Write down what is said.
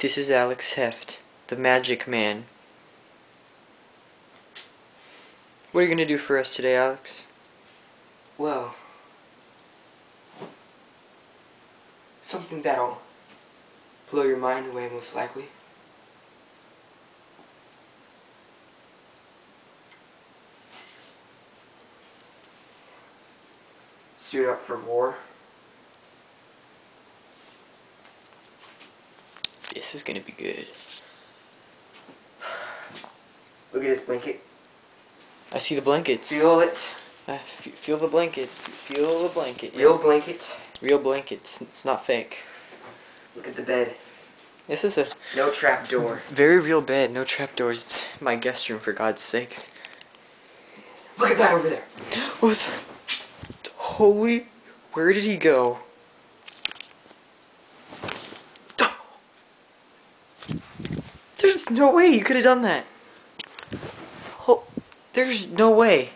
This is Alex Heft, the Magic Man. What are you gonna do for us today, Alex? Well, something that'll blow your mind away, most likely. Suit up for war. This is gonna be good. Look at this blanket. I see the blankets. Feel it. Feel the blanket. Feel the blanket. Real blanket. Real blanket. It's not fake. Look at the bed. This is a No trap door. very real bed. No trapdoors. It's my guest room, for God's sakes. Look at that over there. What was that? Holy... Where did he go? There's no way you could have done that. There's no way.